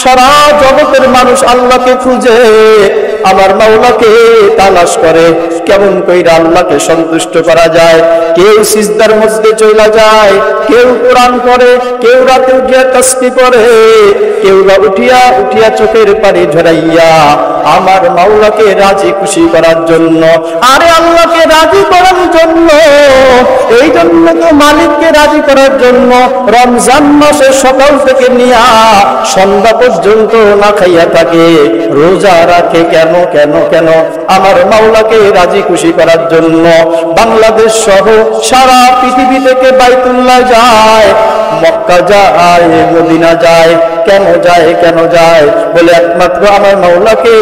সারা জগতের মানুষ আল্লাহকে খুঁজে, আমার মাওলাকে তালাশ করে কেমন কইরা আল্লাহকে সন্তুষ্ট করা যায়। কেউ সিজদার মধ্যে চলে যায়, কেউ কোরআন পড়ে, কেউ রাতে উঠিয়া তাসবিহ পড়ে, কেউ বা উঠিয়া উঠিয়া চোখের পানি ঝরাইয়া আমার মাওলাকে রাজি খুশি করার জন্য, আরে আল্লাহকে রাজি করার জন্য, এই জন্য তো মালিককে রাজি করার জন্য রমজান মাসে সকাল থেকে নিয়া সন্ধ্যা পর্যন্ত না খাইয়া থাকে, রোজা রাখে। কেন কেন কেন? আমার মাওলাকে রাজি খুশি করার জন্য। বাংলাদেশ সহ সারা পৃথিবী থেকে বাইতুল্লাহ যায়, মক্কা যায়, মদিনা যায়। কেন যায়? কেন যায়? বলে একমাত্র আমার মাওলাকে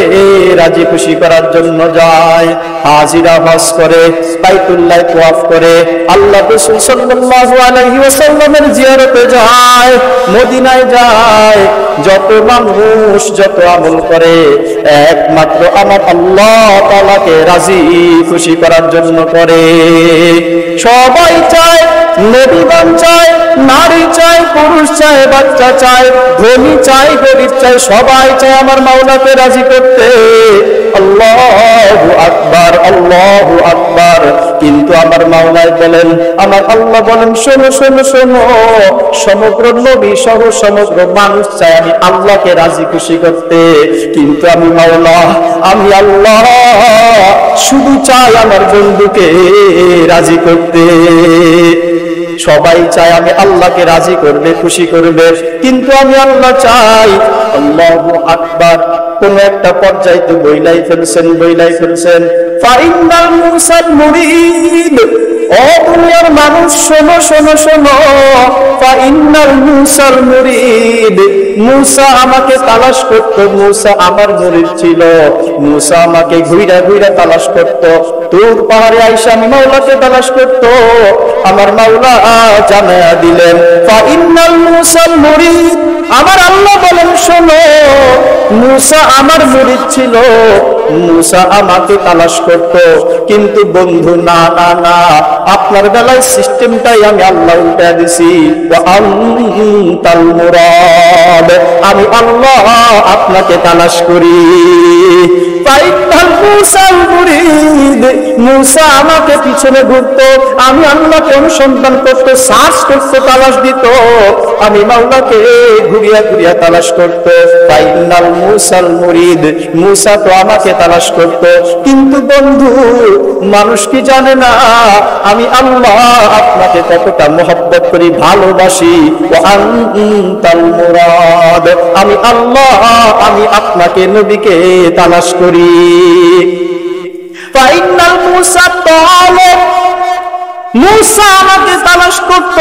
রাজি খুশি করার জন্য যায়। হাজিরা হজ করে, বাইতুল্লাহ তাওয়াফ করে, আল্লাহ রাসূল সাল্লাল্লাহু আলাইহি ওয়াসাল্লামের জিয়ারতে যায়, মদিনায় যায়। যত মানুষ যত আমল করে একমাত্র আমার আল্লাহ তাআলাকে রাজি খুশি করার জন্য করে। সবাই চায়, নবীগণ চায়, নারী চায়, পুরুষ চায়, বাচ্চা চায়, ধনী চায়, গরিব চায়, সবাই চায় আমার মাওলাকে রাজি করতে। আল্লাহু আকবার, আল্লাহু আকবার। কিন্তু আমার মাওলা বলেন, আমার আল্লাহ বলেন, শোনো শোনো শোনো, সমগ্র নবী সহ সমগ্র মানুষ চায় আমি আল্লাহকে রাজি খুশি করতে, কিন্তু আমি মাওলা, আমি আল্লাহ শুধু চাই আমার বন্ধুকে রাজি করতে। সবাই চায় আমি আল্লাহকে রাজি করবে, খুশি করবে, কিন্তু আমি আল্লাহ চাই। আল্লাহু আকবার। কোন একটা পর্যায়ে তো বইলাই ফেলছেন ফাইনাল মুসাল মুরিদ। ও দুনিয়ার মানুষ শোনো শোনো শোনো, ফাইনাল মুসাল মুরিদ। মুসা আমাকে তালাশ করত, মুসা আমার মুরিদ ছিল, মুসা আমাকে ঘুইরা ঘুইরা তালাশ করত, তুর পাহাড়ে আইসা আমি মাওলাকে তালাশ করত। আমার মাওলা জানায়া দিলেন ফাইনাল মুসাল মুরিদ। আমার আল্লাহ বলেন শোনো, মুসা আমার মুরিদ ছিল, মুসা আমাকে তালাশ করত, কিন্তু বন্ধু না না না, আপনার বেলায় সিস্টেমটাই আমি আল্লাহ উল্টা দিছি। আনতাল মুরাদ, আমি আল্লাহ আপনাকে তালাশ করি। ফাইনাল মুসাল মুরিদ। মুসা আমাকে পিছনে ঘুরতো, আমি আল্লাহকে অনুসন্ধান করতো, সার্চ করতো, তালাশ দিত, আমি মাওলাকে ঘুরিয়া ঘুরিয়া তালাশ করতো। ফাইনাল মুসাল মুরিদ। মুসা তো আমাকে তালাশ করতো, কিন্তু বন্ধু মানুষ কি জানে না আমি আল্লাহ আপনাকে কতটা মহব্বত করি, ভালোবাসি। আনতাল মুরাদ, আমি আল্লাহ, আমি আপনাকে নবীকে তালাশ করি। ফাইনাল মুসা তালাব। মুসা আমাকে তালাশ করত,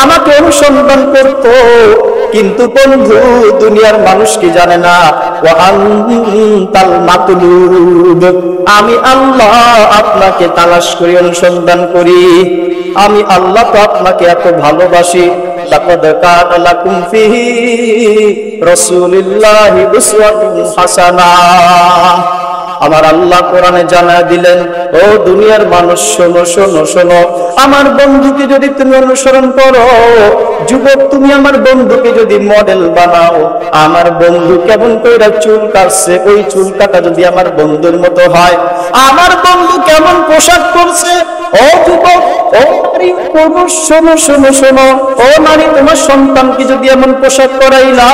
আমাকে অনুসন্ধান করত, কিন্তু বন্ধু দুনিয়ার মানুষ কি জানে না আনতাল মাতলুব, আমি আল্লাহ আপনাকে তালাশ করি, অনুসন্ধান করি। আমি আল্লাহ তো আপনাকে এত ভালোবাসি। লাকাদ কানা লাকুম ফিহি রাসূলুল্লাহি উসওয়াতুন হাসানাহ। আমার আল্লাহ কোরআনে জানায় দিলেন, ও দুনিয়ার মানুষ শোনো শোনো শোনো, আমার বন্ধুকে যদি তুমি অনুসরণ করো, যুবক তুমি আমার বন্ধুকে যদি মডেল বানাও, আমার বন্ধু কেমন কইরা চুল কাটছে, ওই চুল কাটা যদি আমার বন্ধুর মতো হয়, আমার বন্ধু কেমন পোশাক পরছে, ও যুবক, ও নারী, পুরুষ শোনো শোনো শোনো, ও নারী তোমার সন্তানকে যদি এমন পোশাক পরাইলা,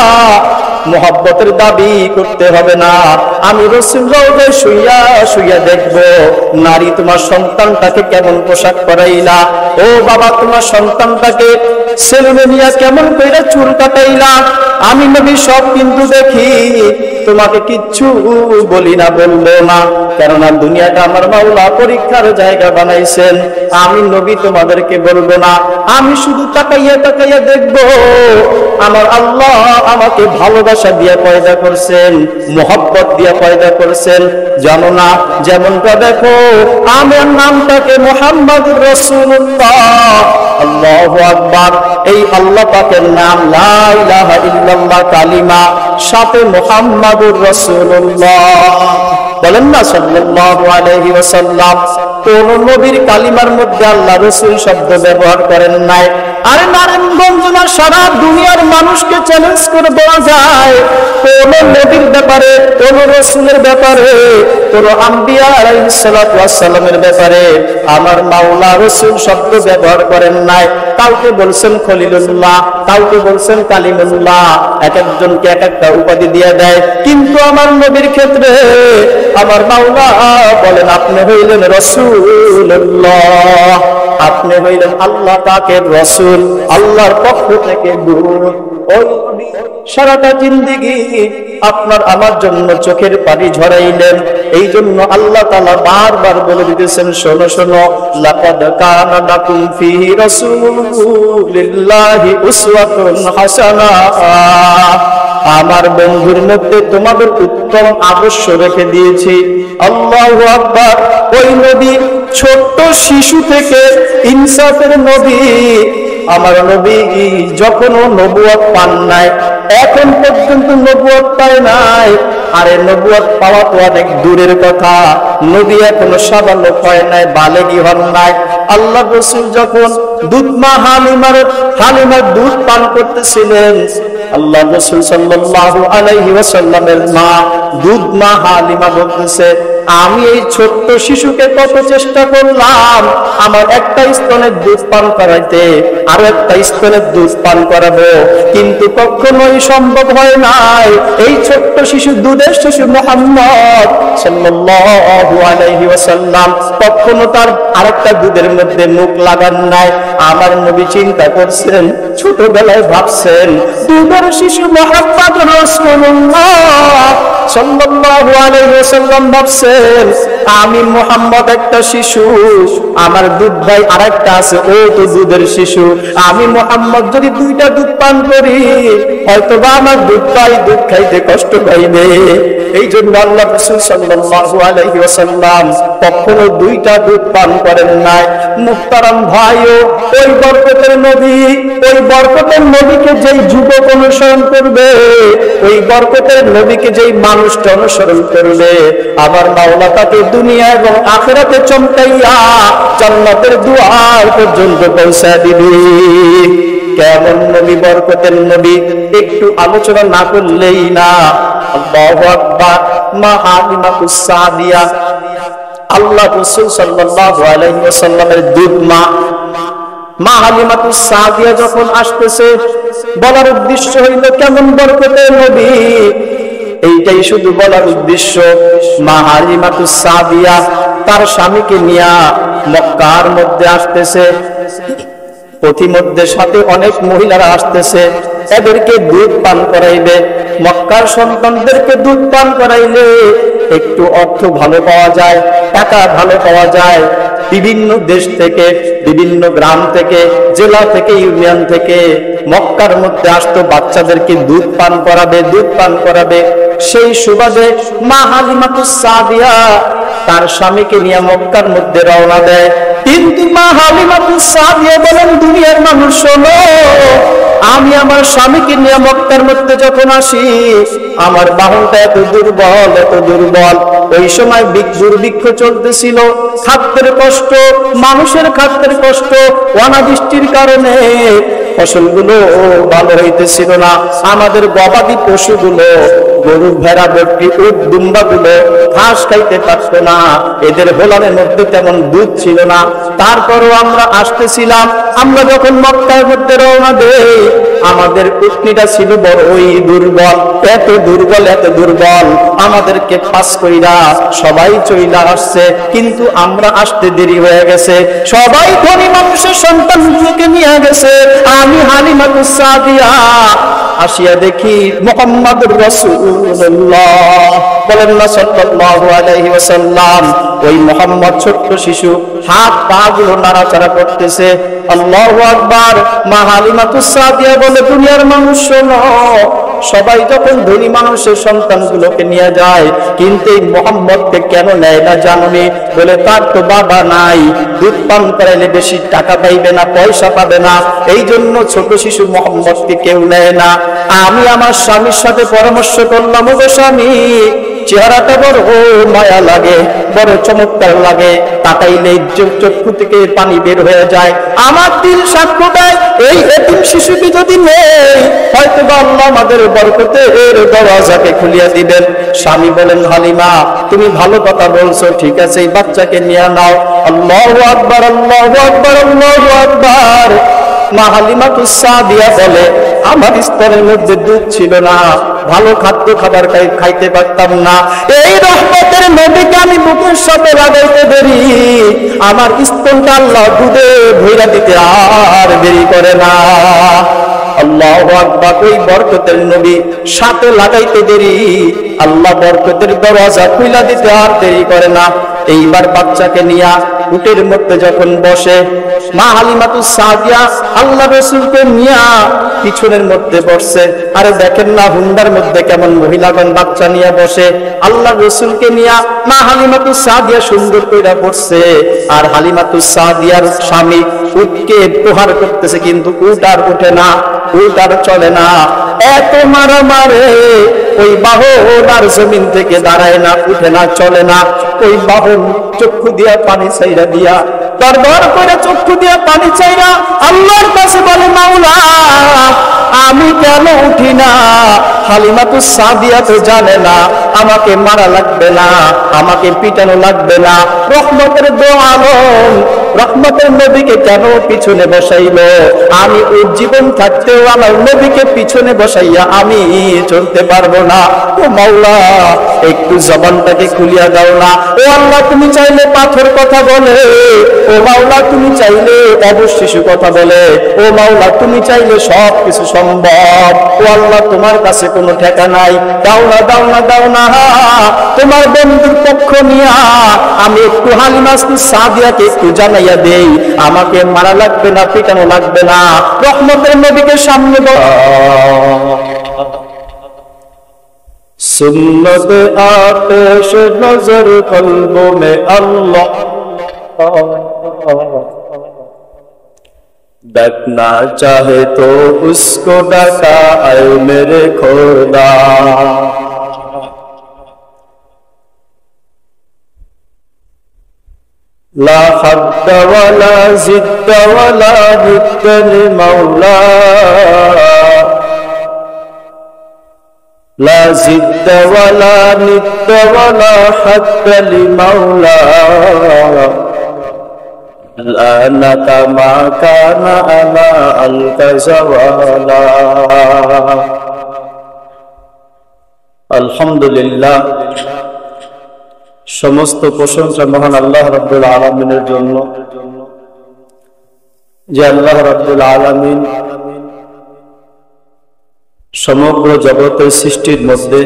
মোহাব্বতের দাবি করতে হবে না, আমি রাসূল রওজায় শুইয়া শুইয়া দেখবো নারী তোমার সন্তানটাকে কেমন পোশাক পরাইলা, ও বাবা তোমার সন্তানটাকে সেলুনে নিয়া কেমন কইরা চুল কাটাইলা, আমি নবী সব কিন্তু দেখি, তোমাকে কিচ্ছু বলি না, বলবো না, কেননা দুনিয়াটা আমার মাওলা পরীক্ষার জায়গা বানাইছেন। আমি নবী তোমাদেরকে বলবো না, আমি শুধু তাকাইয়া তাকাইয়া দেখবো আমার আল্লাহ আমাকে ভালোবাসা দিয়ে পয়দা করছেন, মোহব্বত দিয়ে পয়দা করছেন। জানো না, যেমনটা দেখো আমার নামটাকে মুহাম্মদুর রাসূলুল্লাহ। আল্লাহু আকবার। এই আল্লাহ পাকের নাম লা ইলাহা ইল্লাল্লাহ কালিমা, সাথে মুহাম্মদুর রাসূলুল্লাহ বলেন না সাল্লাল্লাহু আলাইহি ওয়াসাল্লাম। কোন নবীর কালিমার মধ্যে আল্লাহ রাসূল শব্দ ব্যবহার করেন নাই। আরে নারায়ণগঞ্জ না, সারা দুনিয়ার মানুষকে চ্যালেঞ্জ করে বলা যায়, কোন নবীর ব্যাপারে, কোন রাসূলের ব্যাপারে, কোন আম্বিয়া আলাইহিস সালাতু ওয়াস সালামের ব্যাপারে আমার মাওলা রাসূল শব্দ ব্যবহার করেন নাই। কাউকে বলছেন খলিলুল্লাহ, কাউকে বলছেন কালিমুল্লাহ, এক একজনকে এক একটা উপাধি দিয়ে দেয়। কিন্তু আমার নবীর ক্ষেত্রে আমার মাওলা বলেন আপনি হইলেন রাসূলুল্লাহ, আপনি হইলেন আল্লাহ পাকের রাসূল, আল্লাহর পক্ষ থেকে দূত। ওই নবী সারাটা জিন্দেগি আপনার আমার জন্য চোখের পানি ঝরাইলেন। এই জন্য আল্লাহ তাআলা বারবার বলে দিতেছেন, শোনো শোনো, লাকাদ কানা লাকুম ফি রাসূলিল্লাহি উসওয়াতুন হাসানাহ, আমার বন্ধুর মধ্যে তোমাদের উত্তম আদর্শ রেখে দিয়েছি। আল্লাহু আকবার। ওই নবী ছোট্ট শিশু থেকে ইনসাফের নবী, আমার নবী যখনও নবুয়ত পান নাই, এখন পর্যন্ত নবুয়ত পায় নাই। আরে নবুয়ত পাওয়া তো অনেক দূরের কথা, নবী এখনো সাবালক হয় নাই, বালেগী হন নাই। আল্লাহ রাসূল যখন দুধমা হালিমার দুধ পান করতেছিলেন, আল্লাহ রাসূল সাল্লাল্লাহু আলাইহি ওয়াসাল্লামের মা দুধমা হালিমা বলতেছে, আমি এই ছোট্ট শিশুকে কত চেষ্টা করলাম আমার একটা স্তনের দুধ পান করাইতে, আরো একটা স্তনের দুধ পান করাবো, কিন্তু কখনোই সম্ভব হয় নাই। এই ছোট্ট শিশু, দুধের শিশু মুহাম্মদ সাল্লাল্লাহু আলাইহি ওয়াসাল্লাম কখনো তার আরেকটা দুধের মধ্যে মুখ লাগান নাই। আমার নবী চিন্তা করছেন, ছোটবেলায় ভাবছেন দুধের শিশু মুহাম্মদ রাসূলুল্লাহ সাল্লাল্লাহু আলাইহি ওয়াসাল্লাম ভাবছেন আমি মুহাম্মদ একটা শিশু, আমার দুধ ভাই আরেকটা আছে, ও তো দুধের শিশু। আমি মুহাম্মদ যদি দুইটা দুধ পান করি, হয়তোবা আমার দুধ ভাই দুধ খাইতে কষ্ট পাইবে। এই জন্য আল্লাহ রাসূল সাল্লাল্লাহু আলাইহি ওয়াসাল্লাম কখনো দুইটা দুধ পান করেন নাই। মুহতারাম ভাইও, ওই বরকতের নবী, ওই বরকতের নবীকে যেই যুবক অনুসরণ করবে, ওই বরকতের নবীকে যেই মানুষটা অনুসরণ করবে, আমার মাওলা তাকে দুনিয়া এবং আখিরাতে চমকাইয়া জান্নাতের দুয়ার পর্যন্ত পৌঁছে দিবে। কেমন নবী, বরকতের নবী, একটু আলোচনা না করলেই না। আল্লাহু আকবার। মা হালিমাতুস সাদিয়া, আল্লাহ রাসূল সাল্লাল্লাহু আলাইহি ওয়াসাল্লামের দুধ মা হালিমাতুস সাদিয়া যখন আসতেছে, বলার উদ্দেশ্য হইল কেমন বরকতের নবী, এইটাই শুধু বলার উদ্দেশ্য। মা হালিমাতুস সাদিয়া তার স্বামীকে নিয়ে মক্কার মধ্যে আসতেছে, পথিমধ্যে সাথে অনেক মহিলারা আসতেছে, এদেরকে দুধ পান করাইবে। মক্কার সন্তানদেরকে দুধ পান করাইলে একটু অর্থ ভালো পাওয়া যায়, টাকা ভালো পাওয়া যায়। বিভিন্ন দেশ থেকে, বিভিন্ন গ্রাম থেকে, জেলা থেকে, ইউনিয়ন থেকে মক্কার মধ্যে আসতো, বাচ্চাদেরকে দুধ পান করাবে, দুধ পান করাবে। সেই সুবাদে মা হালিমাতুস সাদিয়া তার স্বামীকে নিয়ে মক্কার মধ্যে রওনা দেয়। কিন্তু মা হালিমাতুস সাদিয়া বলেন, দুনিয়ার মানুষ শোনো, আমি আমার স্বামীকে নিয়ে মক্কার মধ্যে যখন আসি, আমার বাহনটা এত দুর্বল, এত দুর্বল। ওই সময় দুর্ভিক্ষ চলতেছিল, খাদ্যের কষ্ট, মানুষের খাদ্যের কষ্ট, অনাবৃষ্টির কারণে ফসলগুলো ভালো হইতেছিল না। আমাদের গবাদি পশুগুলো, গরু, ভেড়া, বকরি, উট, দুম্বা গুলো ঘাস খাইতে পারত না, এদের হোলানের মধ্যে তেমন দুধ ছিল না। তারপরও আমরা আসতেছিলাম, আমরা যখন মক্কার মধ্যে রওনা দেই, আমাদের উটনিটা ছিল বড়ই দুর্বল, এত দুর্বল, এত দুর্বল, আমাদেরকে পাস কইরা সবাই চইলা আসছে, কিন্তু আমরা আসতে দেরি হয়ে গেছে। সবাই ধনী মানুষের সন্তানগুলোকে নিয়ে গেছে, আমি হালিমাতুস সাদিয়া আসিয়া দেখি মুহাম্মদুর রাসূলুল্লাহ বলেন না সাল্লাল্লাহু আলাইহি ওয়াসাল্লাম, ওই মুহাম্মদ ছোট্ট শিশু, হাত পা গুলো নাড়াচাড়া করতেছে। আল্লাহু আকবার। মা হালিমাতুস সাদিয়া বলে, দুনিয়ার মানুষ শোনো, সবাই যখন ধনী মানুষের সন্তানগুলোকে নিয়ে যায়, কিন্তু এই মুহাম্মদকে কেন নেয় না জাননি? বলে, তার তো বাবা নাই, দুধ পান করাইলে বেশি টাকা পাইবে না, পয়সা পাবে না, এই জন্য ছোট শিশু মুহাম্মদকে কেউ নেয় না। আমি আমার স্বামীর সাথে পরামর্শ করলাম, ও স্বামী, চেহারাটা বড় মায়া লাগে, বড় চমৎকার লাগে, তাকাইলে চক্ষু থেকে পানি বের হয়ে যায়। আমার দিল সাক্ষ্য দেয়, এই এতিম শিশুটি যদি নেই, হয়তো আল্লাহ আমাদের বরকতের দরজাকে খুলিয়ে দিবেন। স্বামী বলেন, হালিমা তুমি ভালো কথা বলছো, ঠিক আছে এই বাচ্চাকে নিয়ে নাও। আল্লাহু আকবার, আল্লাহু আকবার, আল্লাহু আকবার। মা হালিমাতুস সাদিয়া বলে, আমার স্তরের মধ্যে দুধ ছিল না, ভালো খাদ্য খাবার খাইতে পারতাম না, এই রহমতের নবীকে আমি বুকের সাথে লাগাইতে দেরি, আমার স্তনটা আল্লাহ দুধে ভইরা দিতে আর দেরি করে না। আল্লাহু আকবার। ওই বরকতের নবী সাথে লাগাইতে দেরি, আল্লাহ বরকতের দরজা খুইলা দিতে আর দেরি করে না। এইবার বাচ্চাকে নিয়া উটের মধ্যে যখন বসে, মা হালিমাতুস সাদিয়া আল্লাহ রাসূলকে নিয়া পিছনের মধ্যে বসছে। আরে দেখেন না হুন্ডার মধ্যে কেমন মহিলাগণ বাচ্চা নিয়ে বসে, আল্লাহ রাসূলকে নিয়া মা হালিমাতুস সাদিয়া সুন্দর কইরা বসছে, আর হালিমাতুস সাদিয়ার স্বামী উটকে প্রহার করতেছে, কিন্তু উট আর ওঠে না, উট আর চলে না। এত মারা মারে, ওই বাহন আর জমিন থেকে দাঁড়ায় না, উঠে না, চলে না। ওই বাহন চক্ষু দিয়া পানি চাইরা দিয়া, দরদর করে চক্ষু দিয়া পানি চাইরা আল্লাহর কাছে বলে, মাওলা আমি কেন উঠি না? হালিমাতুস সাদিয়া তো জানে না আমাকে মারা লাগবে না, আমাকে পিটানো লাগবে না, রহমতের দো আলম রহমতের নবীকে কেন পিছনে বসাইলো? আমি জীবন থাকতেও আমার নবীকে পিছনে বসাইয়া আমি চলতে পারবো না। ও মাওলা একটু জবানটাকে খুলিয়া দাও না। ও আল্লাহ তুমি চাইলে পাথর কথা বলে, ও মাওলা তুমি চাইলে অবশ শিশু কথা বলে, ও মাওলা তুমি চাইলে সব কিছু সম্ভব। ও আল্লাহ তোমার কাছে কোনো ঠেকা নাই, দাও না দাও না দাও না। তোমার বন্ধুর পক্ষ নিয়া আমি একটু হালিমাতুস সাদিয়াকে একটু জানাইয়া দেই, আমাকে মারা লাগবে না, পিটানো লাগবে না। রহমতের নবীকে সামনে সুন্নত আতিশ নজর কলবো মে আল্লাহ डकना चाहे तो उसको डका ऐ मेरे खुदा। ला हद्द वला जिद्द वला निद्द मौला, ला जिद्द वला निद्द वला हद्द मौला, लाना कमा काना अला अलकज़वाला। আলহামদুলিল্লাহ, সমস্ত প্রশংসা মহান আল্লাহ রাব্বুল আলামিনের জন্য, যে আল্লাহ রাব্বুল আলামিন সমগ্র জগতের সৃষ্টির মধ্যে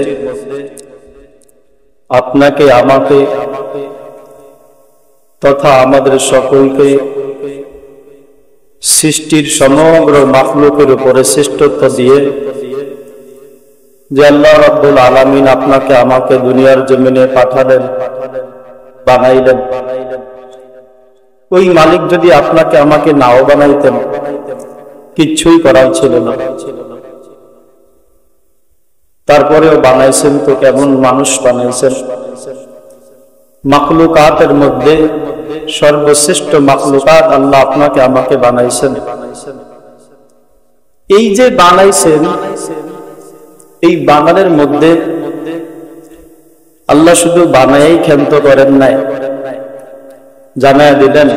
আপনাকে, আমাকে তথা আমাদের সকলকে সৃষ্টির সমগ্র মাখলুকের উপরে শ্রেষ্ঠত্ব দিয়ে যে আল্লাহ রাব্বুল আলামিন আপনাকে আমাকে দুনিয়ার জমিনে পাঠালেন, বানাইলেন, ওই মালিক যদি আপনাকে আমাকে নাও বানাইতেন কিচ্ছুই করার ছিল না। তারপরেও বানাইছেন তো কেমন মানুষ বানাইছেন। মাখলুকাতের মধ্যে সর্বশ্রেষ্ঠ মাখলুকাত আল্লাহ আপনাকে আমাকে বানাইছেন। এই যে বানাইছেন, এই বানানোর মধ্যে আল্লাহ শুধু বানাই ক্ষান্ত করেন নাই, জানায় দিলেন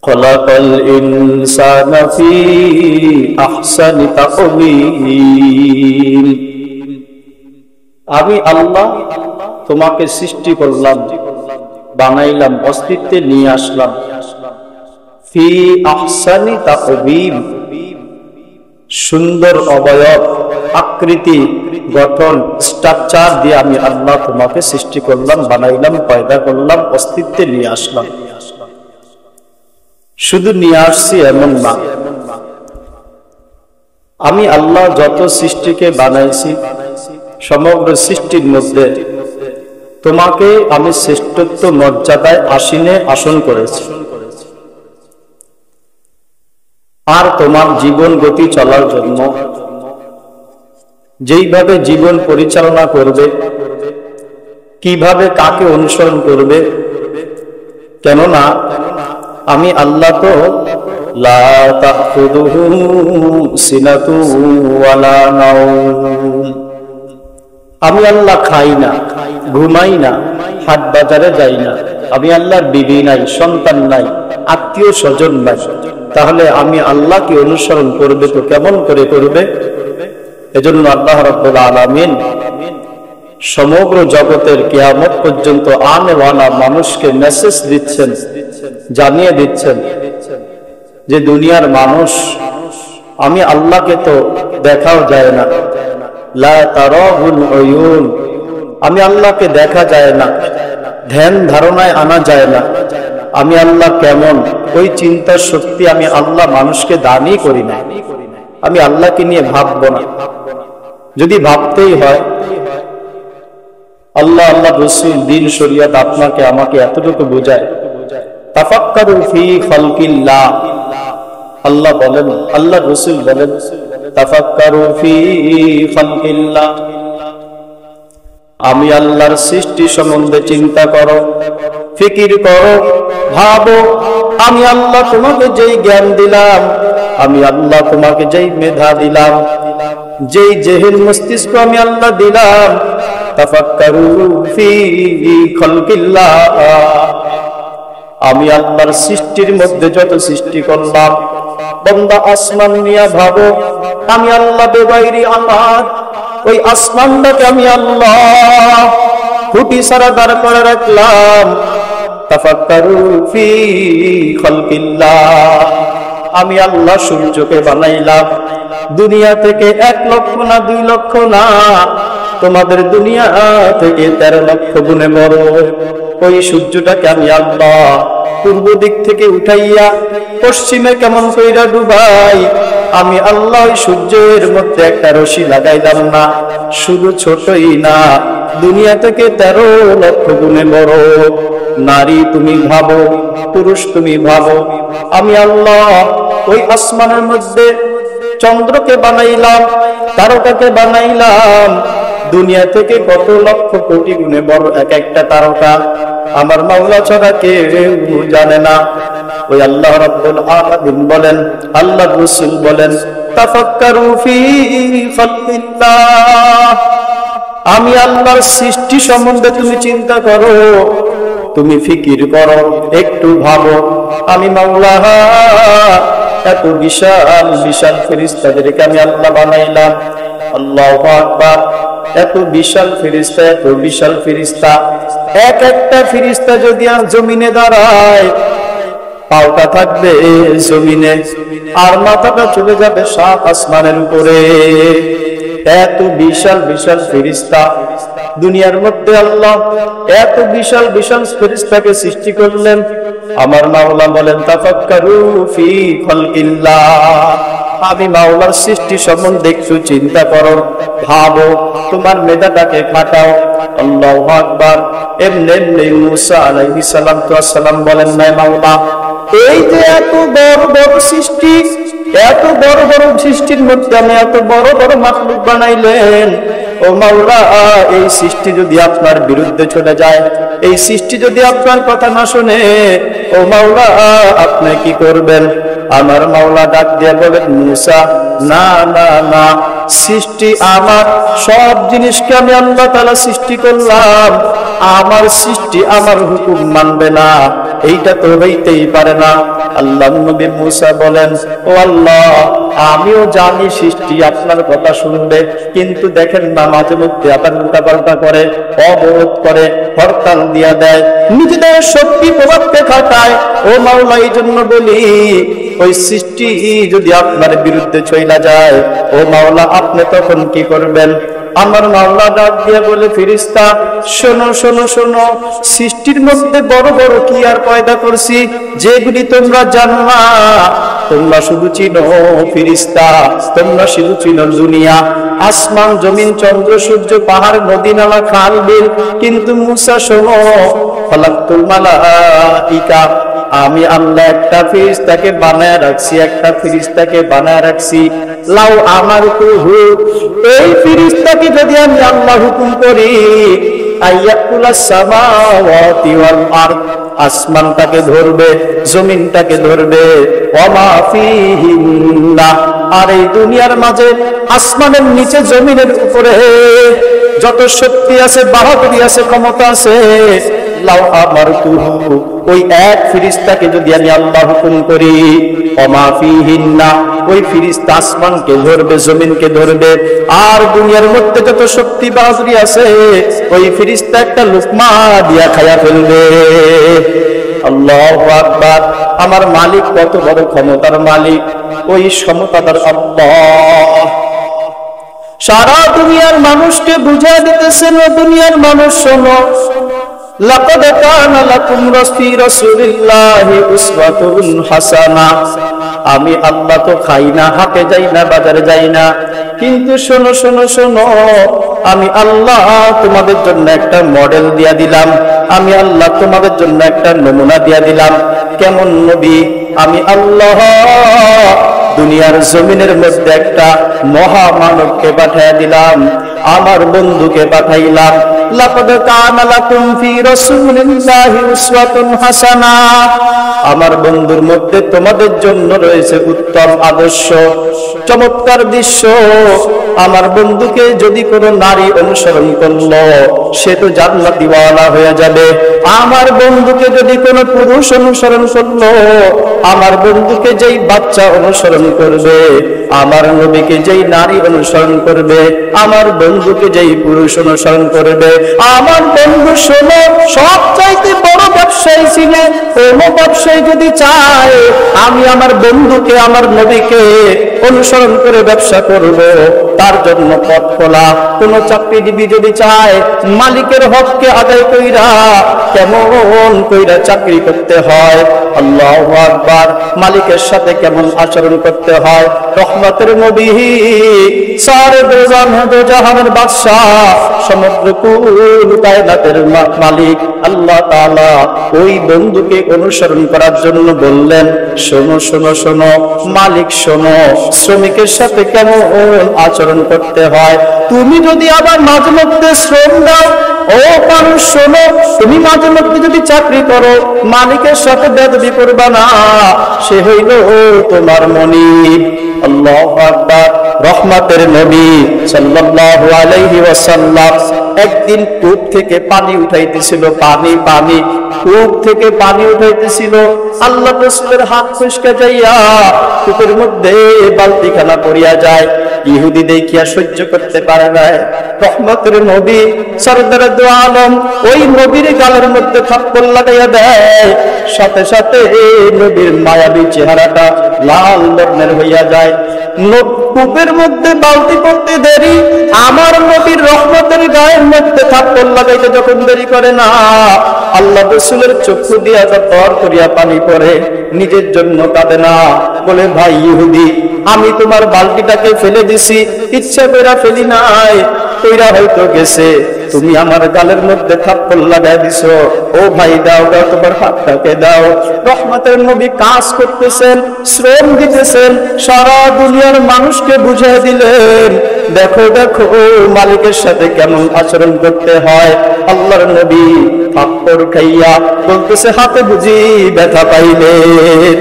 খলাকাল ইনসানা ফি আহসানি তাকওয়িম। আমি আল্লাহ তোমাকে সৃষ্টি করলাম, বানাইলাম, অস্তিত্বে নিয়ে আসলাম। ফি আহসানি তাকওয়িম, সুন্দর অবয়ব, আকৃতি, গঠন, স্ট্রাকচার দিয়ে আমি আল্লাহ তোমাকে সৃষ্টি করলাম, বানাইলাম, পয়দা করলাম, অস্তিত্বে নিয়ে আসলাম। শুধু নিয়ে আসছি এমন না, আমি আল্লাহ যত সৃষ্টিকে বানাইছি সমগ্র সৃষ্টির মধ্যে তোমাকে আমি শ্রেষ্ঠত্ব মর্যাদায় আসীনে আসন করেছি। আর তোমার জীবন গতি চলার জন্য যেইভাবে জীবন পরিচালনা করবে, কিভাবে কাকে অনুসরণ করবে। কেননা আমি আল্লাহ তো লা তাখুযুহু সিনাতু ওয়ালা নাওম, আমি আল্লাহ খাই না, ঘুমাই না, হাট বাজারে যাই না, আমি আল্লাহর বিবি নাই, সন্তান নাই, আত্মীয় স্বজন নাই, তাহলে আমি আল্লাহকে অনুসরণ করবে তো কেমন করে করবে? এজন্য আল্লাহ রাব্বুল আলামিন সমগ্র জগতের কিয়ামত পর্যন্ত আনেওয়ালা মানুষকে মেসেজ দিচ্ছেন, জানিয়ে দিচ্ছেন যে দুনিয়ার মানুষ, আমি আল্লাহকে তো দেখাও যায় না, লা তারাহুল উয়ুন, আমি আল্লাহকে দেখা যায় না, ধ্যান ধারণায় আনা যায় না, আমি আল্লাহ কেমন ওই চিন্তার শক্তি আমি আল্লাহ মানুষকে দানই করি না। আমি আল্লাহকে নিয়ে ভাববো না। যদি ভাবতেই হয়, আল্লাহ আল্লাহ রাসূল দ্বীন শরীয়ত আপনাকে আমাকে এতটুকু বোঝায়, তাফাক্কারু ফি খালকিল্লাহ, আল্লাহ বলেন, আল্লাহ রাসূল বলেন, তাফাক্কারু ফি খালকিল্লাহ, আমি আল্লাহর সৃষ্টি সম্বন্ধে চিন্তা করো, ফিকির করো, ভাবো। আমি আল্লাহ তোমাকে যেই জ্ঞান দিলাম, আমি আল্লাহ তোমাকে যেই মেধা দিলাম, যেই জেহেন মস্তিষ্ক আমি আল্লাহ দিলাম, তাফাক্কারু ফি খালকিল্লাহ, আমি আল্লাহর সৃষ্টির মধ্যে যত সৃষ্টি করলাম, বান্দা আসমান নিয়ে ভাবো, আমি আল্লাহ বেগাইরি আমার ওই আসমানটাকে আমি আল্লাহ খুঁটি ছাড়া দাঁড় করে রাখলাম। তাফাক্কারু ফি খালকিল্লাহ, আমি আল্লাহ সূর্যকে বানাইলাম, দুনিয়া থেকে 1 লক্ষ না 2 লক্ষ না, তোমাদের দুনিয়া থেকে 13 লক্ষ গুণে বড় ওই সূর্যটাকে আমি আল্লাহ পূর্ব দিক থেকে উঠাইয়া পশ্চিমে কেমন কইরা ডুবাই, আমি আল্লাহ সূর্যের মধ্যে একটা রশি লাগাইলাম না। শুধু ছোটই না, দুনিয়া থেকে 13 লক্ষ গুণে বড়। নারী তুমি ভাবো, পুরুষ তুমি ভাবো, আমি আল্লাহ ওই আসমানের মধ্যে চন্দ্রকে বানাইলাম, তারকাকে বানাইলাম, দুনিয়া থেকে কত লক্ষ কোটি গুণে বড় এক একটা তারকা। আমার মাওলা ছাড়া কেউ জানে না। ওই আল্লাহ রাব্বুল আলামিন বলেন, আল্লাহ রাসূল বলেন, তাফাক্কারু ফি খালকিল্লাহ, আমি আল্লাহর সৃষ্টি সম্বন্ধে তুমি চিন্তা করো, তুমি ফিকির করো, একটু ভাবো। আমি মাওলা এত বিশাল বিশাল ফেরেশতাদেরকে আমি আল্লাহ বানাইলাম, আল্লাহু আকবার। এত বিশাল ফেরেশতা, এত বিশাল ফেরেশতা, এক একটা ফেরেশতা যদি আর জমিনে দাঁড়ায়, পাওটা থাকবে জমিনে আর মাথাটা চলে যাবে 7 আসমানের উপরে। এত বিশাল বিশাল ফেরেশতা দুনিয়ার মধ্যে আল্লাহ এত বিশাল বিশাল ফেরেশতাকে সৃষ্টি করলেন। আমার মাওলা বলেন, তাফাক্কারু ফি খালকিল্লাহ, আমি মাওলার সৃষ্টি সম্বন্ধে একটু চিন্তা করো, ভাবো, তোমার মেধাটাকে খাটাও। আল্লাহু আকবার। এমনি মুসা আলাইহিস সালাম বলেন, না মাওলা, এই যে এত বড় বড় সৃষ্টি, এত বড় বড় সৃষ্টির মধ্যে আমি এত বড় বড় মাখলুক বানাইলেন, ও মাওলা, এই সৃষ্টি যদি আপনার বিরুদ্ধে চলে যায়, এই সৃষ্টি যদি আপনার কথা না শুনে, ও মাওলা, আপনি কি করবেন? আমার মাওলা ডাক দিয়ে বলেন, মুসা, না না না, সৃষ্টি আমার, সব জিনিসকে আমি আল্লাহ তাআলা সৃষ্টি করলাম, আমার সৃষ্টি আমার হুকুম মানবে না, এইটা তো হইতেই পারে না। আল্লাহ নবী মুসা বলেন, ও আল্লাহ, আমিও জানি সৃষ্টি আপনার কথা শুনবে, কিন্তু দেখেন না মাঝে মধ্যে আবার উল্টাপাল্টা করে, অবরোধ করে, হরতাল দিয়া দেয়, নিজেদের শক্তি প্রভাবকে খাটায়। ও মাওলা, এই জন্য বলি, ওই সৃষ্টি যদি আপনার বিরুদ্ধে চইলা যায়, ও মাওলা, আপনি তখন কি করবেন? আমার মাওলা ডাক দিয়ে বলে, ফেরেশতা, শোনো শোনো শোনো, সৃষ্টির মধ্যে বড় বড় কি আর পয়দা করছি যেগুলি তোমরা জানো না। তোমরা শুধু চিনো ফেরেশতা, তোমরা শুধু চিনো দুনিয়া, আসমান জমিন চন্দ্র সূর্য পাহাড় নদী নালা খাল বিল, কিন্তু মুসা শোনো, খালাকতুল মালাইকা, আমি আল্লাহ একটা ফেরেশতাকে বানায় রাখছি, একটা ফেরেশতাকে বানায় রাখছি। লাউ আমারতুহু, এই ফেরেশতাকে যদি আমি আল্লাহ হুকুম করি, আইয়াকুলাস সামাওয়াতি ওয়াল আরদ, আসমানটাকে ধরবে, জমিনটাকে ধরবে, ওমা ফিহিন্না, আর এই দুনিয়ার মাঝে আসমানের নিচে জমিনের উপরে যত শক্তি আছে, বাহাদুরি আছে, ক্ষমতা আছে, লাউ আমারতুহু, ওই এক ফেরেশতাকে যদি আমি আল্লাহ হুকুম করি, ওমা ফিহিন্না, ওই ফেরেশতা আসমানকে ধরবে, জমিনকে ধরবে, আর দুনিয়ার মধ্যে যত শক্তি বাহাদুরি আছে, ওই ফেরেশতা একটা লুকমা দিয়া খায়া ফেলবে। আল্লাহু আকবার। আমার মালিক কত বড় ক্ষমতার মালিক, ওই ক্ষমতার আল্লাহ সারা দুনিয়ার মানুষকে বুঝিয়ে দিতেছেন, ও দুনিয়ার মানুষ শোনো, লাকাদ কানা লাকুম ফি রাসূলিল্লাহি উসওয়াতুন হাসানাহ। আমি আল্লাহ তো খাই না, হাটে যাই না, বাজারে যাই না, কিন্তু শোনো শোনো শোনো, আমি আল্লাহ তোমাদের জন্য একটা মডেল দিয়া দিলাম, আমি আল্লাহ তোমাদের জন্য একটা নমুনা দিয়া দিলাম। কেমন নবী? আমি আল্লাহ দুনিয়ার জমিনের মধ্যে একটা মহামানবকে পাঠিয়ে দিলাম, আমার বন্ধুকে পাঠাইলাম। লাকাদ কানা লাকুম ফি রাসূলিল্লাহি উসওয়াতুন হাসানাহ, আমার বন্ধুর মধ্যে তোমাদের জন্য রয়েছে উত্তম আদর্শ, চমৎকার দৃশ্য। আমার বন্ধুকে যদি কোনো নারী অনুসরণ করলো, সে তো জান্নাতীওয়ালা হয়ে যাবে। আমার বন্ধুকে যদি কোনো পুরুষ অনুসরণ করলো, আমার বন্ধুকে যেই বাচ্চা অনুসরণ করবে, আমার নবীকে যেই নারী অনুসরণ করবে, আমার বন্ধুকে যেই পুরুষ অনুসরণ করবে, আমার বন্ধু শোনো, সবচাইতে বড় ব্যবসায়ী ছিলেন। কোন ব্যবসায়ী যদি চায় আমি আমার বন্ধুকে, আমার নবীকে অনুসরণ করে ব্যবসা করব, তার জন্য পথ খোলা। কোন চাকরিজীবী যদি চায় মালিকের হককে আদায় কইরা কেমন কইরা চাকরি করতে হয়, আল্লাহু আকবার, মালিকের সাথে কেমন আচরণ করতে হয়, রহমতের নবী, সারে দোজাহানের বাদশা, সমগ্র কুল কায়নাতের মালিক আল্লাহ তাআলা ওই বন্ধুকে অনুসরণ করার জন্য বললেন, শোনো শোনো শোনো মালিক, শোনো শ্রমিকের সাথে কেমন আচরণ করতে হয়। তুমি যদি আবার মাঝে মধ্যে শ্রম দাও, ও মানুষ শোনো, তুমি মাঝে মধ্যে যদি চাকরি করো, মালিকের সাথে বেয়াদবি করবা না, সে হইল তোমার মনিব। আল্লাহু আকবার। রহমতের নবী সাল্লাল্লাহু আলাইহি ওয়াসাল্লাম একদিন কূপ থেকে পানি উঠাইতেছিল, পানি কূপ থেকে পানি উঠাইতেছিল। আল্লাহ রাসূলের হাত ফসকে যাইয়া কূপের মধ্যে বালতিখানা পড়িয়া যায়। ইহুদি দেখিয়া সহ্য করতে পারে না। রহমতের নবী সরদার দু আলম ওই নবীর গালের মধ্যে থাপ্পড় লাগাইয়া দেয়, সাথে সাথে নবীর মায়াবী চেহারাটা লাল বর্ণের হইয়া যায়। কূপের মধ্যে বালতি পড়তে দেরি, আমার নবীর রহমতের গায়ের মধ্যে থাপ্পড় লাগাইতে যখন দেরি করে না, আল্লাহ রাসূলের চক্ষু দিয়া তর করিয়া পানি পড়ে, নিজের জন্য কাঁদে না, বলে ভাই ইহুদি, আমি তোমার বালতিটাকে ফেলে দিছি, ইচ্ছা করে ফেলি নাই, কইরা হয়তো গেছে, তুমি আমার গালের মধ্যে থাপ্পড় লাগাই দিছো, ও ভাই দাও দাও তোমার হাতটাকে দাও। রহমতের নবী কাজ করতেছেন, শ্রম দিতেছেন, সারা দুনিয়ার মানুষকে বুঝিয়ে দিলেন, দেখো দেখো মালিকের সাথে কেমন আচরণ করতে হয়। আল্লাহর নবী থাপ্পড় খাইয়া বলতেছে, হাতে বুঝি ব্যথা পাইলেন?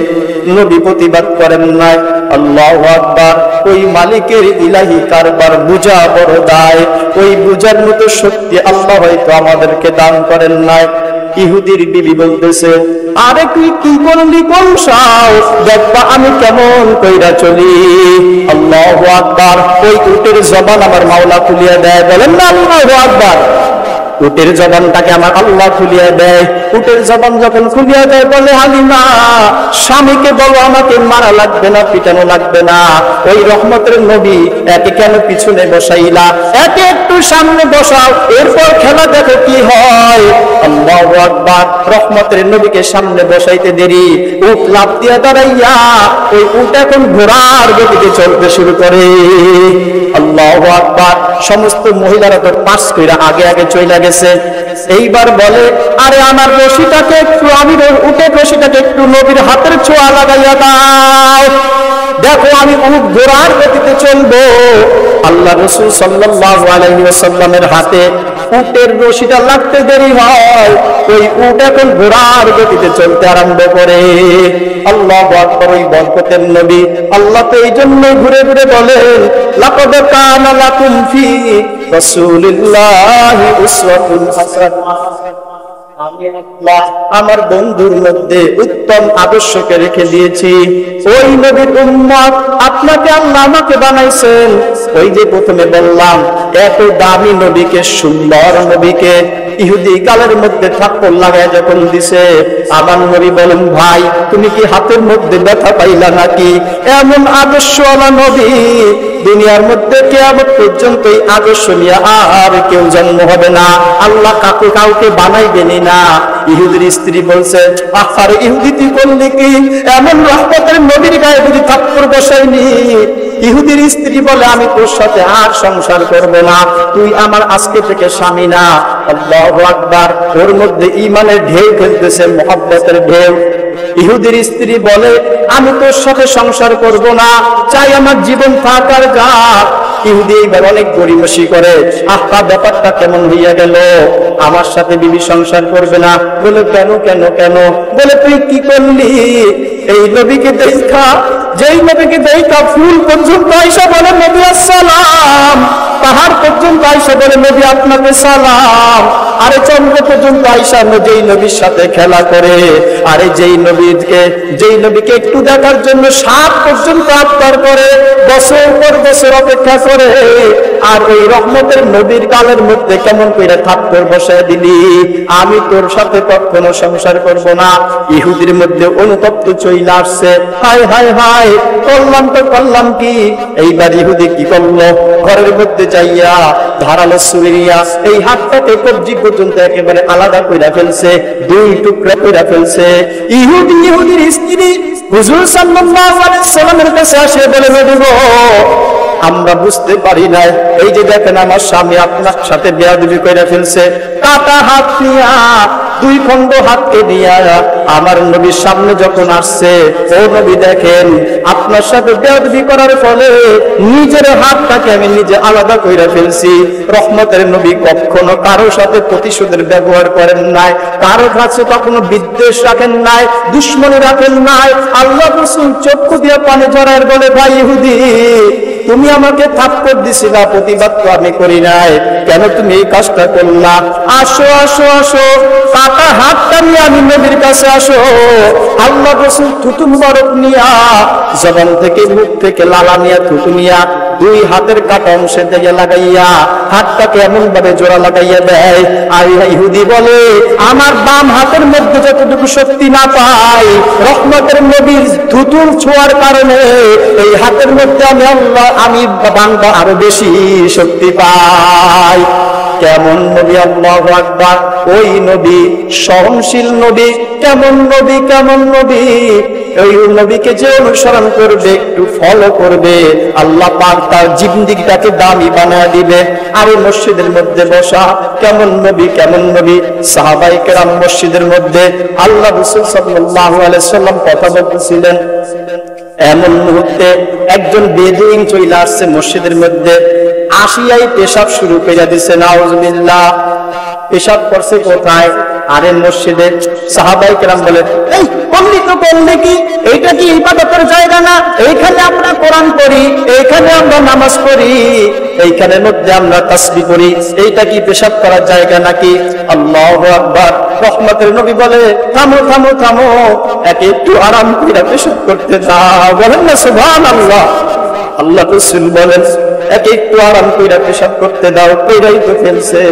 নবী প্রতিবাদ করেন নাই। আল্লাহু আকবার। ওই মালিকের ইলাহি কারবার বুঝা বড় দায়, ওই বুঝার মতো শক্তি আল্লাহ হয়তো আমাদেরকে দান করেন নাই। ইহুদির বিবি বলতেছে, আরে তুই কি করলি, কোন সাহস, দেখবা আমি কেমন কইরা চলি। আল্লাহু আকবার। ওই উটের জবান আমার মাওলা খুলিয়া দেয়, বলেন না আল্লাহু আকবার। উটের জবানটাকে আমার আল্লাহ খুলিয়া দেয়। উটের জবান যখন খুলিয়া দেয়, বলে হালিমা, স্বামীকে বলো আমাকে মারা লাগবে না, পিটানো লাগবে না। ওই রহমতের নবী একে কেন পিছনে বসাইলা, একে একটু সামনে বসাও, এরপর খেলা দেখো কি হয়। আল্লাহু আকবার। রহমতের নবীকে সামনে বসাইতে দেরি, উট লাফ দিয়া দাঁড়াইয়া ওই উট এখন ঘোড়ার গতিতে চলতে শুরু করে। আল্লাহু আকবার। সমস্ত মহিলারা তো পাশ কইরা আগে আগে চইলা গেছে। এইবার বলে, আরে আমার রশিটাকে একটু, আমি উটের রশিটাকে একটু নবীর হাতের ছোঁয়া লাগাইয়া দাও, দেখো আমি উট ঘোড়ার গতিতে চলবো। আল্লাহ রাসূল সাল্লাল্লাহু আলাইহি ওয়াসাল্লামের হাতে উটের রশিটা লাগতে দেরি হয়, ওই উট এখন ঘোড়ার গতিতে চলতে আরম্ভ করে। আল্লাহু আকবার। ওই বরকতের নবী আল্লাহ তো এই জন্যই ঘুরে ঘুরে বলেন, লাকাদ কানা লাকুম ফি রাসূলিল্লাহি উসওয়াতুন হাসানাহ। আমি আল্লাহ আমার বন্ধুর মধ্যে উত্তম আদর্শকে রেখে দিয়েছি। ওই নবীর উম্মত আপনাকে আল্লাহ আমাকে বানাইছেন। ওই যে প্রথমে বললাম, এত দামি নবীকে, সুন্দর নবীকে ইহুদি গালের মধ্যে থাপ্পড় লাগায় যখন দিছে, আমার নবী বলেন, ভাই তুমি কি হাতের মধ্যে ব্যথা পাইলা নাকি? এমন আদর্শওয়ালা নবী দুনিয়ার মধ্যে কিয়ামত পর্যন্ত এই আদর্শ নিয়ে আর কেউ জন্ম হবে না। আল্লাহ কাউকে বানাইবেনই না। ইহুদির স্ত্রী বলছে, আরে ইহুদি তুই করলি কি? এমন রহমতের নবীর গায়ে যদি থাপ্পড় বসাইনি। ইহুদির স্ত্রী বলে, আমি তোর সাথে আর সংসার করব না, তুই আমার আজকে থেকে স্বামী না। আল্লাহু আকবার। ওর মধ্যে ঈমানের ঢেউ খেলতেছে, মহব্বতের ঢেউ। ইহুদির স্ত্রী বলে, আমি তোর সাথে সংসার করব না, চাই আমার জীবন থাকার যাক। ইহুদি এইবার অনেক গরিমসি করে, আহা ব্যাপারটা কেমন হইয়া গেল, আমার সাথে বিবি সংসার করবে না। বলে, কেন কেন কেন? বলে, তুই কি করলি? এই নবীকে দেখা, যেই নবীকে দেখা ফুল পর্যন্ত আয়েশা বলে নবী আসসালাম, পাহাড় পর্যন্ত আয়েশা বলে নবী আপনাকে সালাম, আরে চন্দ্র পর্যন্ত আয়েশা যেই নবীর সাথে খেলা করে, আরে যেই নবীকে একটু দেখার জন্য 7 পর্যন্ত আবদার করে, বছর পর বছর অপেক্ষা করে, আর ওই রহমতের নবীর গালের মধ্যে কেমন করে থাপ্পড় বসায় দিলি? আমি তোর সাথে কখনো সংসার করব না। ইহুদির মধ্যে অনুতপ্ত চইলা আসছে, হায় হায় হায়, করলাম তো করলাম কি? এইবার ইহুদি কি করলো? ঘরের মধ্যে যাইয়া ধারালো ছুরি নিয়া এই হাতটাকে কবজি পর্যন্ত একেবারে আলাদা কইরা ফেলছে, 2 টুকরা কইরা ফেলছে। ইহুদির স্ত্রী হুজুর সাল্লাল্লাহু আলাইহি ওয়াসাল্লামের কাছে আসে, বলে, নবী গো, আমরা বুঝতে পারি না, এই যে দেখেন আমার স্বামী আপনার সাথে বেয়াদবি কইরা ফেলছে। কাটা হাত নিয়া, 2 খণ্ড হাতকে নিয়া আমার নবীর সামনে যখন আসছে, ও নবী দেখেন আপনার সাথে বেয়াদবি করার ফলে নিজের হাতটাকে আমি নিজে আলাদা কইরা ফেলছি। রহমতের নবী কখনো কারোর সাথে প্রতিশোধের ব্যবহার করেন নাই, কারোর কাছে কখনো বিদ্বেষ রাখেন নাই, দুশ্মনী রাখেন নাই। আল্লাহ রাসূল চক্ষু দিয়ে পানি ঝরায় বলে, ভাই ইহুদি, তুমি আমাকে থাপ্পড় দিছিলা, প্রতিবাদ তো আমি করি নাই, কেন তুমি এই কাজটা করলা? আসো আসো আসো, কাটা হাতটা নিয়ে আমি নবীর কাছে আসো। আল্লাহ রাসূল থুতু মুবারক নিয়া, জবান থেকে মুখ থেকে লালা নিয়া থুতু নিয়া 2 হাতের কাটা অংশে দিয়ে লাগাইয়া হাতটাকে এমন ভাবে জোড়া লাগাইয়া দেয়। আর ইহুদি বলে, আমার বাম হাতের মধ্যে যতটুকু শক্তি না পাই, রহমতের নবীর থুতুর ছোঁয়ার কারণে এই হাতের মধ্যে আমি বান্দা আরো বেশি শক্তি পাই। কেমন নবী! আল্লাহু আকবার। ওই নবী সহনশীল নবী, কেমন নবী, কেমন নবী! ওই নবীকে যে অনুসরণ করবে, একটু ফলো করবে, আল্লাহ পাক তার জিন্দেগিটাকে দামি বানায় দিবে। আর এই মসজিদের মধ্যে বসা, কেমন নবী, কেমন নবী! সাহাবায়ে কেরাম মসজিদের মধ্যে আল্লাহ রাসূল সাল্লাল্লাহু আলাইহি ওয়াসাল্লাম কথা বলতেছিলেন, এমন মুহূর্তে একজন বেদুইন চলে আসছে মসজিদের মধ্যে, আসিয়াই পেশাব শুরু করে দিছে। নাউজুবিল্লাহ। পেশাব করছে কোথায়? আরে মসজিদে। সাহাবায়ে কেরাম বলে, এই করলি তো করলি কি? এইটা কি ইবাদতের জায়গা না? এইখানে আমরা কোরআন পড়ি, এইখানে আমরা নামাজ পড়ি, এইখানের মধ্যে আমরা তাসবিহ করি, এইটা কি পেশাব করার জায়গা নাকি? আল্লাহু আকবার। রহমতের নবী বলে, থামো থামো থামো, একটু আরাম করে পেশাব করতে দাও। বলেন না সুবহানাল্লাহ। আল্লাহ রাসূল বলেন, একটু আরাম করে পেশাব করতে দাও। কইরাই তো ফেলছে।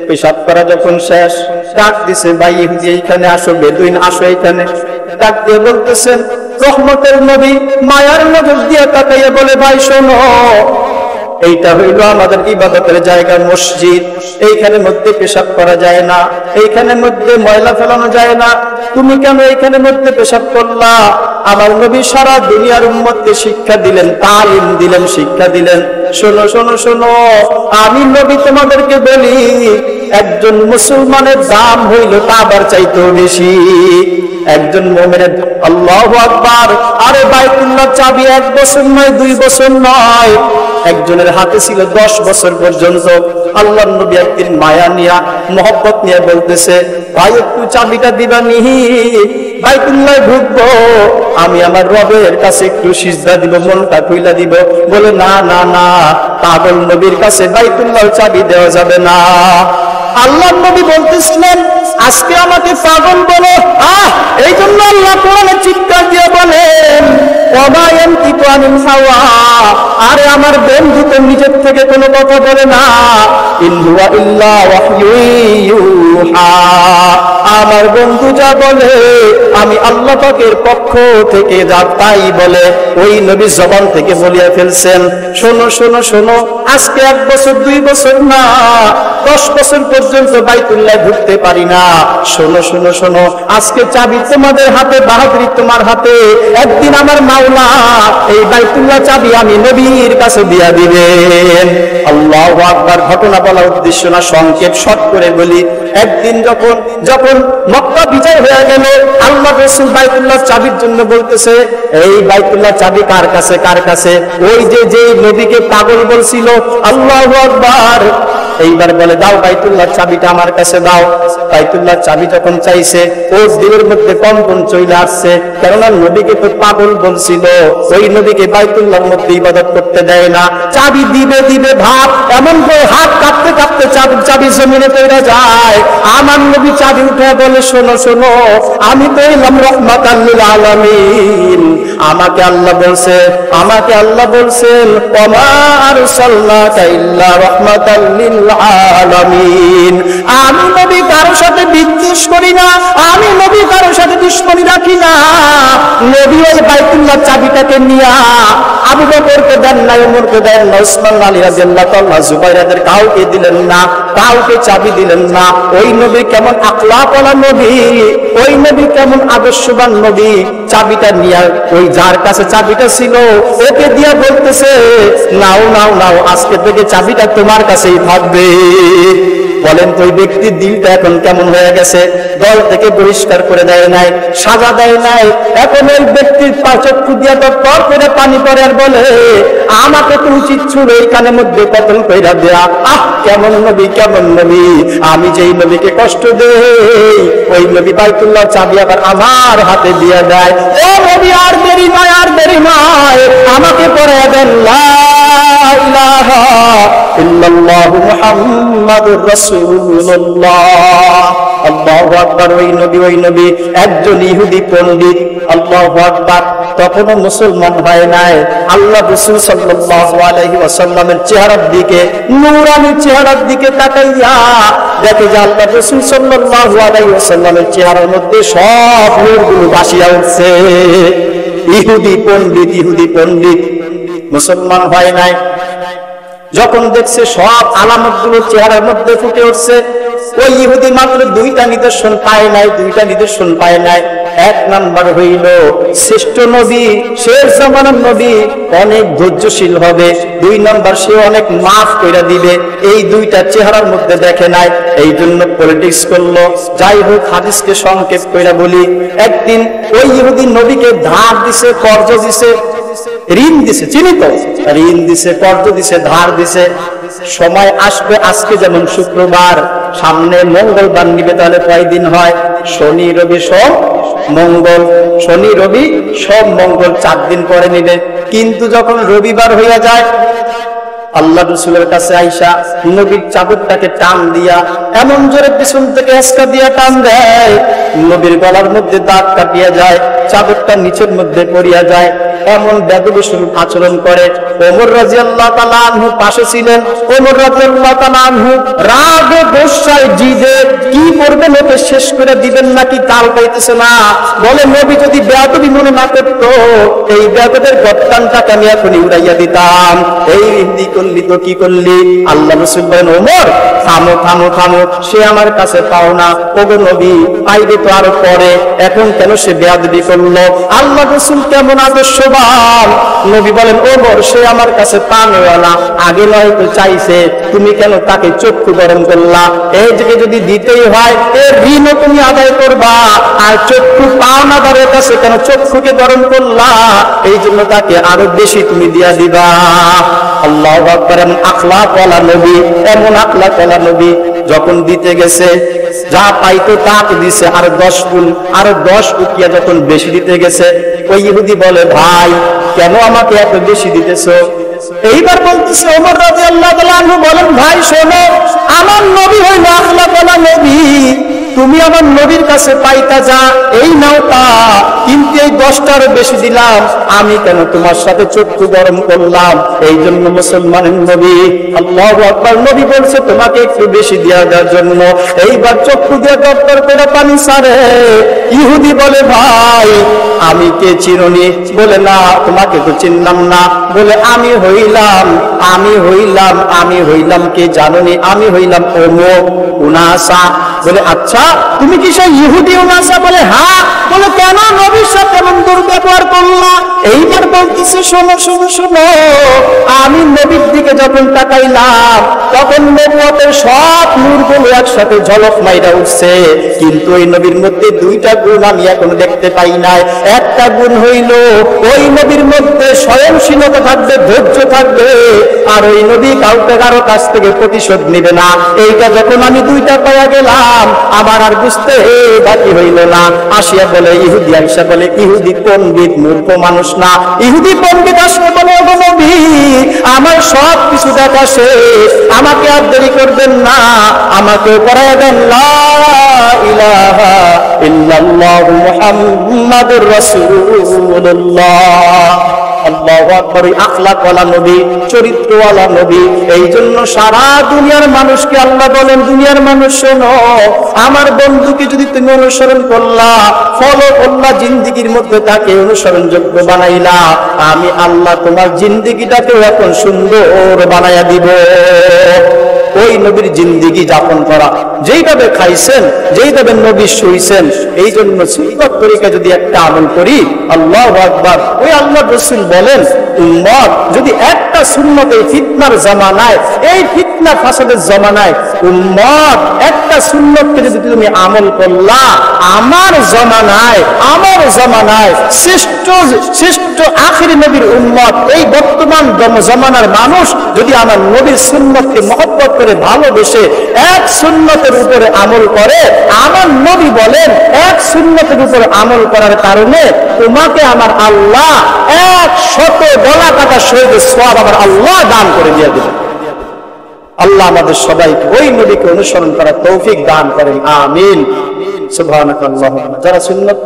পেশাব করা যখন শেষ, ডাক দিছে, ভাই ইহুদি এইখানে আসো, বেদুইন আসো এইখানে। ডাক দিয়ে বলতেছেন, রহমতের নবী মায়ার নজর দিয়ে তাকাইয়া বলে, ভাই শোনো, এইটা হইল আমাদের ইবাদতের জায়গা, মসজিদ। এইখানের মধ্যে পেশাব করা যায় না, এইখানের মধ্যে ময়লা ফেলানো যায় না, তুমি কেন এইখানের মধ্যে পেশাব করলা? আমার নবী সারা দুনিয়ার উম্মতকে শিক্ষা দিলেন, তালিম দিলেন, শিক্ষা দিলেন। শোনো শোনো শোনো, আমি নবী তোমাদেরকে বলি, একজন মুসলমানের দাম হইল কাবার চাইতেও বেশি। একজন মুমিনের আল্লাহু আকবার। আরে বাইতুল্লাহ চাবি 1 বছর নয়, 2 বছর নয়, একজনের হাতে ছিল 10 বছর পর্যন্ত। আল্লাহর নবী একদিন মায়া নিয়া মহব্বত নিয়ে বলতেছে, ভাই একটু চাবিটা দিবানি, বাইতুল্লাহ ঢুকবো, আমি আমার রবের কাছে একটু সিজদা দিব, মনটা খুইলা দিব। বলে না না না, পাগল নবীর কাছে বাইতুল্লাহ চাবি দেওয়া যাবে না। আল্লাহর নবী বলতেছিলেন, আজকে আমাকে পাগল বলো। এই জন্য আল্লাহ কোরআনে চিৎকার দিয়ে বলেন, ওয়া ইয়ানতিকু আনিল হাওয়া, আরে আমার বন্ধু তো নিজের থেকে কোনো কথা বলে না, ইন হুয়া ইল্লা ওয়াহয়ু ইউহা, আমার বন্ধু যা বলে আমি আল্লাহ পাকের পক্ষ থেকে যা তাই বলে। ওই নবী জবান থেকে বলিয়া ফেলছেন, শোনো শোনো শোনো, আজকে 1 বছর 2 বছর না, 10 বছর পর্যন্ত বাইতুল্লাহ ঢুকতে পারি না। শোনো শোনো শোনো, আজকে চাবি তোমাদের হাতে, বাহাদুরি তোমার হাতে, একদিন আমার মাওলা এই বাইতুল্লাহ চাবি আমি নবীর কাছে দিয়া দিবেন। আল্লাহু আকবার। ঘটনা বলার উদ্দেশ্য না, সংক্ষেপ শর্ট করে বলি। একদিন যখন মক্কা বিজয় হয়ে গেল, আল্লাহ রাসূল বাইতুল্লাহ চাবির জন্য বলতেছে, এই বাইতুল্লাহ চাবি কার কাছে, কার কাছে? ওই যে নবীকে পাগল বলছিল। আল্লাহু আকবার। এইবার বলে, দাও বাইতুল্লাহ চাবিটা আমার কাছে দাও। বাইতুল্লাহ চাবি যখন চাইছে, ওর দিলের মধ্যে কম্পন চলে আসছে, কেননা নবীকে তো পাগল বলছিল, ওই নবীকে বাইতুল্লাহর মধ্যে ইবাদত করতে দেয় না। চাবি দিবে দিবে ভাব, এমন করে হাত কাঁপতে কাঁপতে চাবি জমিনে পড়ে যায়। আমার নবী চাবি উঠে বলে, শোনো শোনো, আমি তো এলাম রাহমাতাল লিল আলামিন। আমাকে আল্লাহ বলছেন, ওয়া মা আরসালনাকা ইল্লা রাহমাতাল লিল আলামিন। আমি নবী কারোর সাথে বিদ্বেষ করি না, আমি নবী কারোর সাথে দুশমনি রাখি না। নবী ওই বাইতুল্লাহ চাবিটাকে নিয়া আবু বকরকে দেন না, ওমরকে দেন না, ওসমান আলী রাদিয়াল্লাহু তাআলা, জুবাইরদের কাউকে দিলেন না, কাউকে চাবি দিলেন না। ওই নবী কেমন আখলাকওয়ালা নবী, ওই নবী কেমন আদর্শবান নবী। চাবিটা নিয়া ওই যার কাছে চাবিটা ছিল ওকে দিয়া বলতেছে, নাও নাও নাও, আজকে থেকে চাবিটা তোমার কাছেই থাকবে। বলেন তো ওই ব্যক্তির দিলটা এখন কেমন হয়ে গেছে? দল থেকে বহিষ্কার করে দেয় নাই, সাজা দেয় নাই। এখন ওই ব্যক্তির চক্ষু দিয়া তর করে পানি পড়ে আর বলে, আমাকে তো উচিত ছিল এই কানের মধ্যে কতল কইরা দেয়া। কেমন নবী, কেমন নবী! আমি যেই নবীকে কষ্ট দেই, ওই নবী বাইতুল্লাহ চাবি আবার আমার হাতে দিয়ে দেয়। ও নবী, আর দেরি নয়, আর দেরি নয়, আমাকে পড়ে দেন লা ইলাহা ইল্লাল্লাহু মুহাম্মাদুর রাসূলুল্লাহ। আল্লাহু আকবার। ওই নবী একজন ইহুদি পণ্ডিত। আল্লাহু আকবার। তখনও মুসলমান হয় নাই। আল্লাহ রাসূল সাল্লাল্লাহু আলাইহি ওয়াসাল্লামের চেহারার দিকে, নূরানি চেহারার দিকে তাকাইয়া দেখে যে আল্লাহ রাসূল সাল্লাল্লাহু আলাইহি ওয়াসাল্লামের চেহারার মধ্যে সব নূরগুলো ভাসিয়া উঠছে। ইহুদি পণ্ডিত মুসলমান হয় নাই। যখন দেখছে সব আলামতগুলো চেহারার মধ্যে ফুটে উঠছে, ওই ইহুদি মাত্র 2টা নিদর্শন পায় নাই। 1 নাম্বার হইল, শ্রেষ্ঠ নবী, শেষ জামানার নবী অনেক ধৈর্যশীল হবে। 2 নাম্বার, সে অনেক মাফ কইরা দিবে। এই 2টা চেহারার মধ্যে দেখে নাই, এই জন্য পলিটিক্স করলো। যাই হোক, হাদিসকে সংক্ষেপ কইরা বলি, একদিন ওই ইহুদি নবীকে ধার দিছে, কর্জ দিছে, ঋণ দিছে, চিনি তো, ঋণ দিছে, কর্জ দিছে, ধার দিছে। সময় আসবে, আজকে যেমন শুক্রবার, সামনে মঙ্গলবার নিবে, তাহলে কয় দিন হয়? শনি রবি সোম মঙ্গল, শনি রবি সোম মঙ্গল 4 দিন পরে নিবে। কিন্তু যখন রবিবার হইয়া যায়, আল্লাহ রাসূলের কাছে আইসা নবীর চাদরটাকে টান দিয়া এমন জোরে পিছন থেকে হেঁচকা দিয়া টান দেয়, নবীর গলার মধ্যে দাগ কাটিয়া যায়, চাদরটা নিচের মধ্যে পড়িয়া যায়। এমন বেদবি স্বরূপ আচরণ করে। ওমর রাদিয়াল্লাহু তাআলা আনহু পাশে ছিলেন। ওমর রাদিয়াল্লাহু তাআলা আনহু রাগে গোসায় জিদে কি করবেন, ওকে শেষ করে দিবেন নাকি তাল পাইতেছে না। বলে, নবী যদি বেয়াদবি মনে না করতো, এই বেয়াদবের গর্দানটাকে আমি এখনই উড়াইয়া দিতাম। এই হিন্দি করলি তো কি করলি? আল্লাহ রাসূল বলেন, ওমর থামো থামো থামো, সে আমার কাছে পাও না। ওগো নবী, পাইবে তো আরো পরে, এখন কেন সে বেয়াদবি করলো? আল্লাহ রাসূল কেমন আদর্শবান। নবী বলেন, ওমর সে আমার কাছে পানেওয়ালা, আগে নয় তো চাইছে, তুমি কেন তাকে চক্ষু গরম করলা? এই যে যদি দিতেই হয় এর ঋণও তুমি আদায় করবা, আর চক্ষু পাওনাদারের কাছে কেন চক্ষুকে গরম করলা? এই জন্য তাকে আরো বেশি তুমি দিয়া দিবা। আল্লাহু আকবার। এমন আখলাক ওয়ালা নবী, এমন আখলাক ওয়ালা নবী, যখন দিতে গেছে যা পাইতো তাকে দিছে আর 10 গুণ, আর 10 উকিয়া যখন বেশি দিতে গেছে, ওই ইহুদি বলে, ভাই কেন আমাকে এত বেশি দিতেছো? এইবার বলতেছে ওমর রাদিয়াল্লাহু তাআলা আনহু বলেন, ভাই শোনো, আমার নবী হইল আখলাক ওয়ালা নবী, তুমি আমার নবীর কাছে পাইতা যা এই নাও তা, কিন্তু এই 10টার বেশি দিলাম, আমি কেন তোমার সাথে চক্ষু গরম করলাম? এই জন্য মুসলমানের নবী, আল্লাহু আকবার, নবী বলছে তোমাকে একটু বেশি দেওয়ার জন্য। এইবার চক্ষু দিয়ে দপ্তর করে পানি ছাড়ে। ইহুদি বলে, ভাই আমি কে চিরনি? বলে, না তোমাকে তো চিনলাম না। বলে, আমি হইলাম কে জানোনি? আমি হইলাম অমুক উনাসা। বলে, আচ্ছা তুমি কি সেই ইহুদি উনাসা? বলে, হ্যাঁ। বলে, কেন নবীর সাথে এমন দুর্ব্যবহার করলা? এইবার বলতেছে, শোনো শোনো শোনো, আমি নবীর দিকে যখন তাকাইলাম তখন নবুয়তের সব নূরগুলো একসাথে ঝলক মাইরা উঠছে, কিন্তু ওই নবীর মধ্যে 2টা গুণ আমি এখনো দেখতে পাই নাই। একটা গুণ হইল ওই নবীর মধ্যে স্বয়ংশীলতা থাকবে, ধৈর্য থাকবে, আর ওই নবী কাউকে কারো কাছ থেকে প্রতিশোধ নেবে না। এইটা যখন আমি 2টা পাইয়া গেলাম, আমার আর বুঝতে বাকি হইল না। আসিয়া বলে ইহুদি, আইসা বলে, ইহুদি পণ্ডিত মূর্খ মানুষ না। ইহুদি পণ্ডিত আসলে বলে, ওগো নবী আমার সব কিছু দেখা শেষ, আমাকে আর দেরি করবেন না, আমাকে পড়ায় দেন লা ইলাহা ইল্লাল্লাহু মুহাম্মাদুর রাসূলুল্লাহ। আল্লাহু আকবার। আখলাক ওয়ালা নবী, চরিত্রওয়ালা নবী। এই জন্য সারা দুনিয়ার মানুষকে আল্লাহ বলেন, দুনিয়ার মানুষ শোনো, আমার বন্ধুকে যদি তুমি অনুসরণ করলা, ফলো করলা, জিন্দেগির মধ্যে তাকে অনুসরণযোগ্য বানাইলা, আমি আল্লাহ তোমার জিন্দেগিটাকে এখন সুন্দর বানাইয়া দিব। ওই নবীর জিন্দেগি যাপন করা, যেইভাবে খাইছেন, যেইভাবে নবী শুইছেন, এই জন্য সুন্নাত তরিকা যদি একটা আমল করি, আল্লাহু আকবার। ওই আল্লাহ রাসূল বলেন, উম্মত যদি একটা সুন্নাত এই ফিতনার জামানায়, এই ফিতনা ফাসাদের জামানায়, উম্মত একটা সুন্নাতকে যদি তুমি আমল করলা, আমার জামানায় শ্রেষ্ঠ আখিরি নবীর উম্মত, এই বর্তমান জামানার মানুষ যদি আমার নবীর সুন্নাতকে মহব্বত করে ভালোবেসে এক সুন্নতের উপরে আমল করে, আমার নবী বলেন এক সুন্নতের উপরে আমল করার কারণে তোমাকে আমার আল্লাহ 100 গলা কাটা শহীদের সওয়াব আমার আল্লাহ দান করে দিয়ে দেবেন। আল্লাহ আমাদের সবাইকে ওই নবীকে অনুসরণ করার তৌফিক দান করেন, আমিন। সুবহানাকাল্লাহ। যারা সুন্নাত